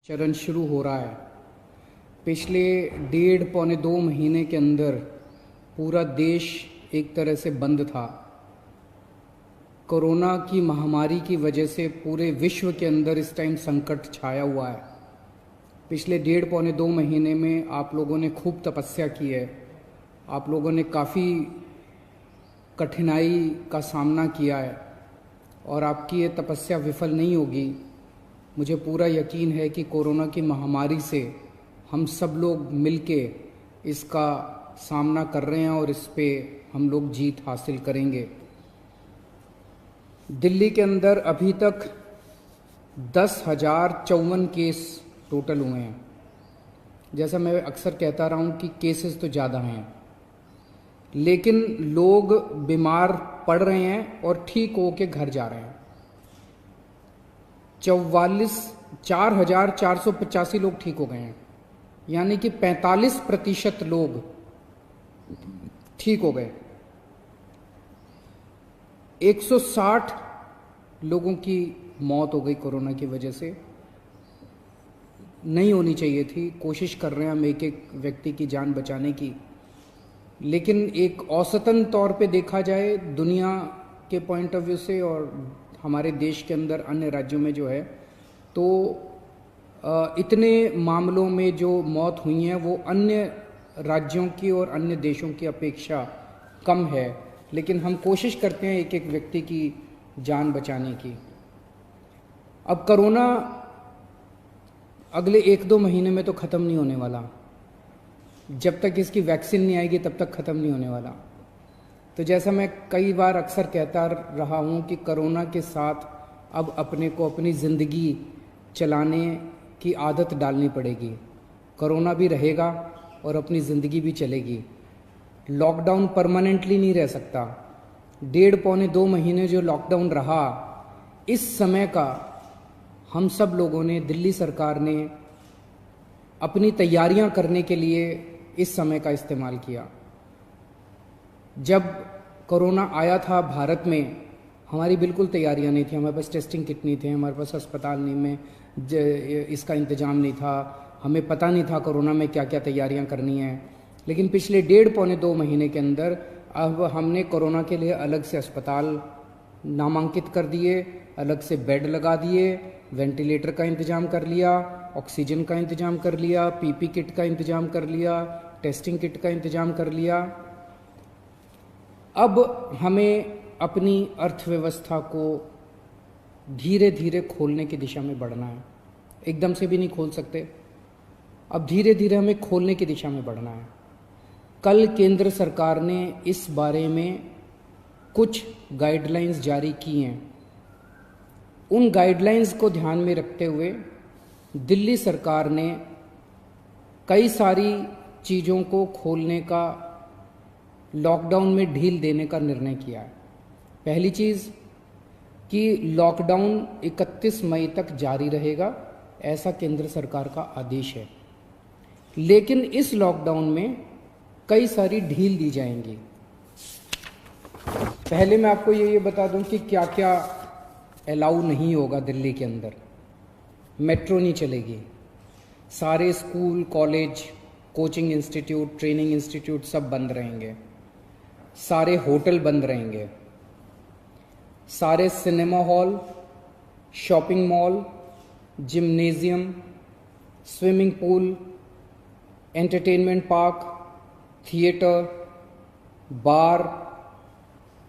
चरण शुरू हो रहा है। पिछले 1.5-पौने 2 महीने के अंदर पूरा देश एक तरह से बंद था। कोरोना की महामारी की वजह से पूरे विश्व के अंदर इस टाइम संकट छाया हुआ है। पिछले 1.5-पौने 2 महीने में आप लोगों ने खूब तपस्या की है। आप लोगों ने काफ़ी कठिनाई का सामना किया है और आपकी ये तपस्या विफल नहीं होगी। मुझे पूरा यकीन है कि कोरोना की महामारी से हम सब लोग मिलके इसका सामना कर रहे हैं और इस पे हम लोग जीत हासिल करेंगे। दिल्ली के अंदर अभी तक 10,054 केस टोटल हुए हैं। जैसा मैं अक्सर कहता रहा हूँ कि केसेस तो ज़्यादा हैं, लेकिन लोग बीमार पड़ रहे हैं और ठीक होके घर जा रहे हैं। 4,485 लोग ठीक हो गए हैं, यानी कि 45% लोग ठीक हो गए। 160 लोगों की मौत हो गई कोरोना की वजह से। नहीं होनी चाहिए थी। कोशिश कर रहे हैं हम एक एक व्यक्ति की जान बचाने की, लेकिन एक औसतन तौर पे देखा जाए दुनिया के पॉइंट ऑफ व्यू से और हमारे देश के अंदर अन्य राज्यों में जो है, तो इतने मामलों में जो मौत हुई हैं वो अन्य राज्यों की और अन्य देशों की अपेक्षा कम है। लेकिन हम कोशिश करते हैं एक एक व्यक्ति की जान बचाने की। अब कोरोना अगले 1-2 महीने में तो ख़त्म नहीं होने वाला। जब तक इसकी वैक्सीन नहीं आएगी तब तक ख़त्म नहीं होने वाला। तो जैसा मैं कई बार अक्सर कहता रहा हूँ कि कोरोना के साथ अब अपने को अपनी ज़िंदगी चलाने की आदत डालनी पड़ेगी। कोरोना भी रहेगा और अपनी ज़िंदगी भी चलेगी। लॉकडाउन परमानेंटली नहीं रह सकता। 1.5-पौने 2 महीने जो लॉकडाउन रहा, इस समय का हम सब लोगों ने, दिल्ली सरकार ने अपनी तैयारियां करने के लिए इस समय का इस्तेमाल किया। जब कोरोना आया था भारत में, हमारी बिल्कुल तैयारियां नहीं थी। हमारे पास टेस्टिंग किट नहीं थे, हमारे पास अस्पताल नहीं में इसका इंतज़ाम नहीं था। हमें पता नहीं था कोरोना में क्या क्या तैयारियां करनी है। लेकिन पिछले 1.5-पौने 2 महीने के अंदर अब हमने कोरोना के लिए अलग से अस्पताल नामांकित कर दिए, अलग से बेड लगा दिए, वेंटिलेटर का इंतज़ाम कर लिया, ऑक्सीजन का इंतज़ाम कर लिया, पीपी किट का इंतज़ाम कर लिया, टेस्टिंग किट का इंतज़ाम कर लिया। अब हमें अपनी अर्थव्यवस्था को धीरे धीरे खोलने की दिशा में बढ़ना है। एकदम से भी नहीं खोल सकते। अब धीरे धीरे हमें खोलने की दिशा में बढ़ना है। कल केंद्र सरकार ने इस बारे में कुछ गाइडलाइंस जारी की हैं। उन गाइडलाइंस को ध्यान में रखते हुए दिल्ली सरकार ने कई सारी चीज़ों को खोलने का, लॉकडाउन में ढील देने का निर्णय किया है। पहली चीज़ कि लॉकडाउन 31 मई तक जारी रहेगा, ऐसा केंद्र सरकार का आदेश है। लेकिन इस लॉकडाउन में कई सारी ढील दी जाएंगी। पहले मैं आपको ये बता दूं कि क्या क्या अलाउ नहीं होगा दिल्ली के अंदर। मेट्रो नहीं चलेगी। सारे school, college, coaching institute, training institute सब बंद रहेंगे। सारे होटल बंद रहेंगे। सारे cinema hall, shopping mall, gymnasium, swimming pool, entertainment park, theatre, bar,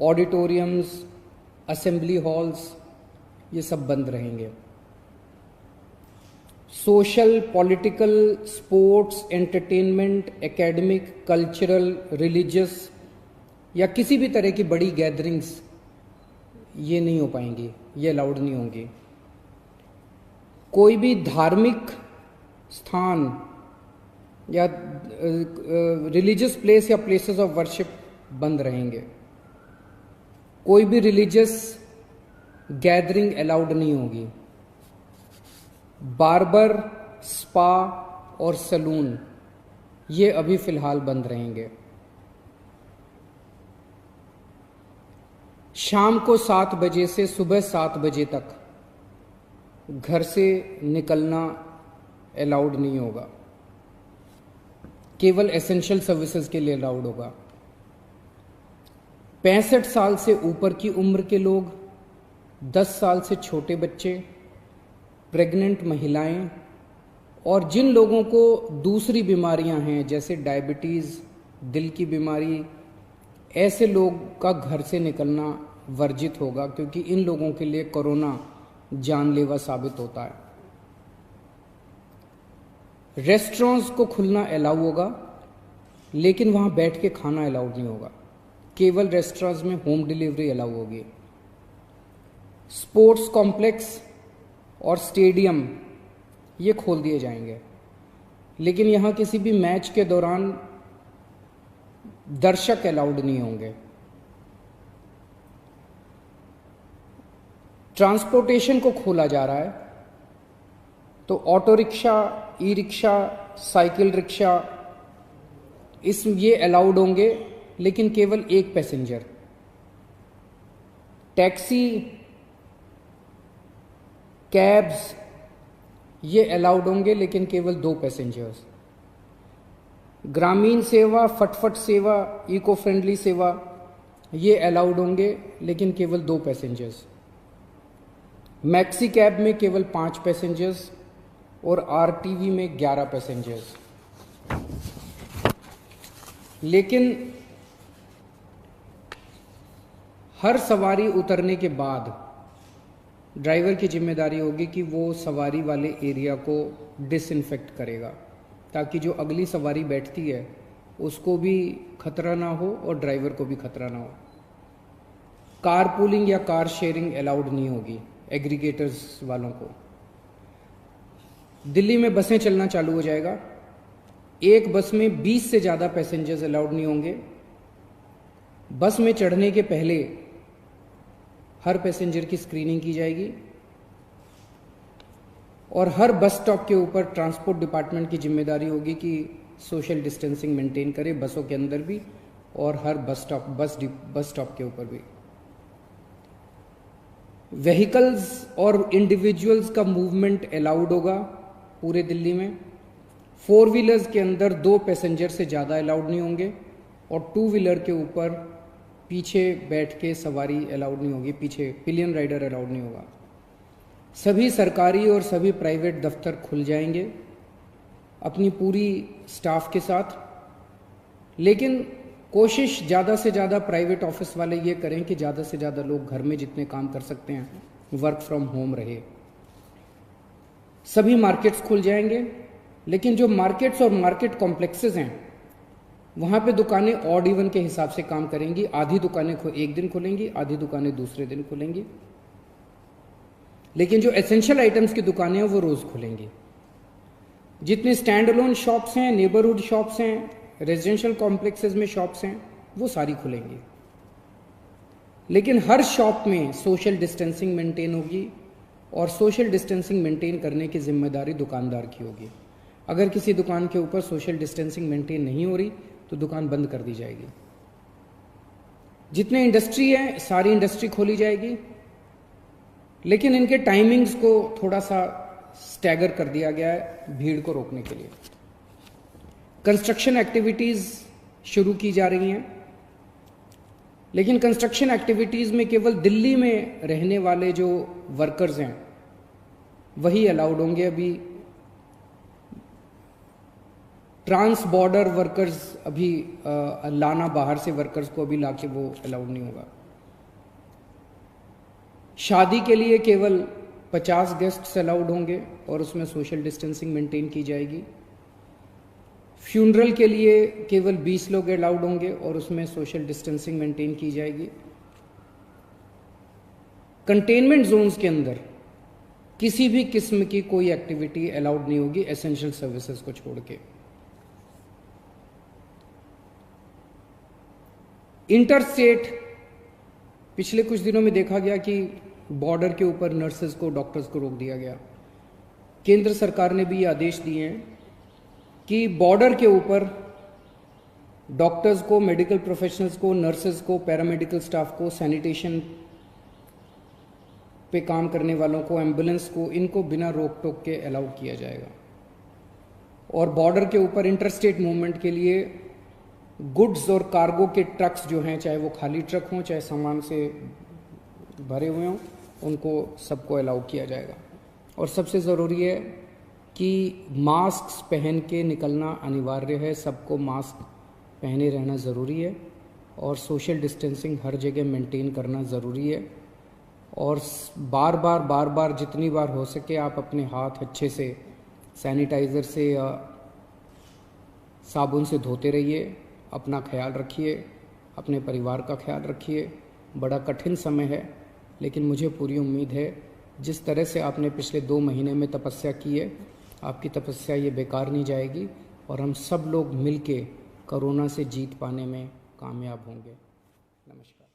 auditoriums, assembly halls, ये सब बंद रहेंगे। Social, political, sports, entertainment, academic, cultural, religious या किसी भी तरह की बड़ी गैदरिंग्स ये नहीं हो पाएंगी, ये अलाउड नहीं होंगी। कोई भी धार्मिक स्थान या रिलीजियस प्लेस या प्लेसेस ऑफ वर्शिप बंद रहेंगे। कोई भी रिलीजियस गैदरिंग अलाउड नहीं होगी। बार्बर, स्पा और सैलून ये अभी फिलहाल बंद रहेंगे। शाम को 7 बजे से सुबह 7 बजे तक घर से निकलना अलाउड नहीं होगा, केवल एसेंशियल सर्विसेज के लिए अलाउड होगा। 65 साल से ऊपर की उम्र के लोग, 10 साल से छोटे बच्चे, प्रेग्नेंट महिलाएं और जिन लोगों को दूसरी बीमारियां हैं जैसे डायबिटीज़, दिल की बीमारी, ऐसे लोग का घर से निकलना वर्जित होगा, क्योंकि इन लोगों के लिए कोरोना जानलेवा साबित होता है। रेस्टोरेंट्स को खुलना अलाउ होगा, लेकिन वहां बैठ के खाना अलाउड नहीं होगा, केवल रेस्टोरेंट्स में होम डिलीवरी अलाउ होगी। स्पोर्ट्स कॉम्प्लेक्स और स्टेडियम ये खोल दिए जाएंगे, लेकिन यहां किसी भी मैच के दौरान दर्शक अलाउड नहीं होंगे। ट्रांसपोर्टेशन को खोला जा रहा है, तो auto rickshaw, e rickshaw, cycle rickshaw ये अलाउड होंगे, लेकिन केवल एक पैसेंजर। टैक्सी, कैब्स ये अलाउड होंगे, लेकिन केवल 2 पैसेंजर्स। ग्रामीण सेवा, फटफट सेवा, इको फ्रेंडली सेवा ये अलाउड होंगे, लेकिन केवल 2 पैसेंजर्स। मैक्सी कैब में केवल 5 पैसेंजर्स और आरटीवी में 11 पैसेंजर्स। लेकिन हर सवारी उतरने के बाद ड्राइवर की जिम्मेदारी होगी कि वो सवारी वाले एरिया को डिसइंफेक्ट करेगा, ताकि जो अगली सवारी बैठती है उसको भी खतरा ना हो और ड्राइवर को भी खतरा ना हो। कार पूलिंग या कार शेयरिंग अलाउड नहीं होगी एग्रीगेटर्स वालों को। दिल्ली में बसें चलना चालू हो जाएगा। एक बस में 20 से ज़्यादा पैसेंजर्स अलाउड नहीं होंगे। बस में चढ़ने के पहले हर पैसेंजर की स्क्रीनिंग की जाएगी और हर बस स्टॉप के ऊपर ट्रांसपोर्ट डिपार्टमेंट की जिम्मेदारी होगी कि सोशल डिस्टेंसिंग मेंटेन करे, बसों के अंदर भी और हर बस स्टॉप के ऊपर भी। व्हीकल्स और इंडिविजुअल्स का मूवमेंट अलाउड होगा पूरे दिल्ली में। 4 व्हीलर्स के अंदर 2 पैसेंजर से ज़्यादा अलाउड नहीं होंगे और 2 व्हीलर के ऊपर पीछे बैठ के सवारी अलाउड नहीं होगी, पीछे पिलियन राइडर अलाउड नहीं होगा। सभी सरकारी और सभी प्राइवेट दफ्तर खुल जाएंगे अपनी पूरी स्टाफ के साथ, लेकिन कोशिश ज़्यादा से ज़्यादा प्राइवेट ऑफिस वाले ये करें कि ज़्यादा से ज़्यादा लोग घर में जितने काम कर सकते हैं वर्क फ्रॉम होम रहे। सभी मार्केट्स खुल जाएंगे, लेकिन जो मार्केट्स और मार्केट कॉम्प्लेक्सेस हैं वहाँ पे दुकानें ऑड इवन के हिसाब से काम करेंगी। आधी दुकानें एक दिन खुलेंगी, आधी दुकानें दूसरे दिन खुलेंगी, लेकिन जो एसेंशियल आइटम्स की दुकानें हैं वो रोज़ खुलेंगी। जितने स्टैंड अलोन शॉप्स हैं, नेबरहुड शॉप्स हैं, रेजिडेंशियल कॉम्प्लेक्सेस में शॉप्स हैं, वो सारी खुलेंगी, लेकिन हर शॉप में सोशल डिस्टेंसिंग मेंटेन होगी और सोशल डिस्टेंसिंग मेंटेन करने की जिम्मेदारी दुकानदार की होगी। अगर किसी दुकान के ऊपर सोशल डिस्टेंसिंग मेंटेन नहीं हो रही तो दुकान बंद कर दी जाएगी। जितने इंडस्ट्री है सारी इंडस्ट्री खोली जाएगी, लेकिन इनके टाइमिंग्स को थोड़ा सा स्टैगर कर दिया गया है भीड़ को रोकने के लिए। कंस्ट्रक्शन एक्टिविटीज़ शुरू की जा रही हैं, लेकिन कंस्ट्रक्शन एक्टिविटीज़ में केवल दिल्ली में रहने वाले जो वर्कर्स हैं वही अलाउड होंगे। अभी ट्रांस बॉर्डर वर्कर्स अभी लाना, बाहर से वर्कर्स को अभी लाके वो अलाउड नहीं होगा। शादी के लिए केवल 50 गेस्ट्स अलाउड होंगे और उसमें सोशल डिस्टेंसिंग मेंटेन की जाएगी। फ्यूनरल के लिए केवल 20 लोग अलाउड होंगे और उसमें सोशल डिस्टेंसिंग मेंटेन की जाएगी। कंटेनमेंट जोन्स के अंदर किसी भी किस्म की कोई एक्टिविटी अलाउड नहीं होगी एसेंशियल सर्विसेज को छोड़ के। इंटर स्टेट पिछले कुछ दिनों में देखा गया कि बॉर्डर के ऊपर नर्सेज को, डॉक्टर्स को रोक दिया गया। केंद्र सरकार ने भी ये आदेश दिए हैं कि बॉर्डर के ऊपर डॉक्टर्स को, मेडिकल प्रोफेशनल्स को, नर्सेज को, पैरामेडिकल स्टाफ को, सैनिटेशन पे काम करने वालों को, एम्बुलेंस को, इनको बिना रोक टोक के अलाउ किया जाएगा। और बॉर्डर के ऊपर इंटरस्टेट मूवमेंट के लिए गुड्स और कार्गो के ट्रक्स जो हैं, चाहे वो खाली ट्रक हों चाहे सामान से भरे हुए हों, उनको सबको अलाउ किया जाएगा। और सबसे ज़रूरी है कि मास्क पहन के निकलना अनिवार्य है, सबको मास्क पहने रहना ज़रूरी है और सोशल डिस्टेंसिंग हर जगह मेंटेन करना ज़रूरी है। और बार बार जितनी बार हो सके आप अपने हाथ अच्छे से सैनिटाइज़र से या साबुन से धोते रहिए। अपना ख्याल रखिए, अपने परिवार का ख्याल रखिए। बड़ा कठिन समय है, लेकिन मुझे पूरी उम्मीद है जिस तरह से आपने पिछले 2 महीने में तपस्या की है, आपकी तपस्या ये बेकार नहीं जाएगी और हम सब लोग मिलके कोरोना से जीत पाने में कामयाब होंगे। नमस्कार।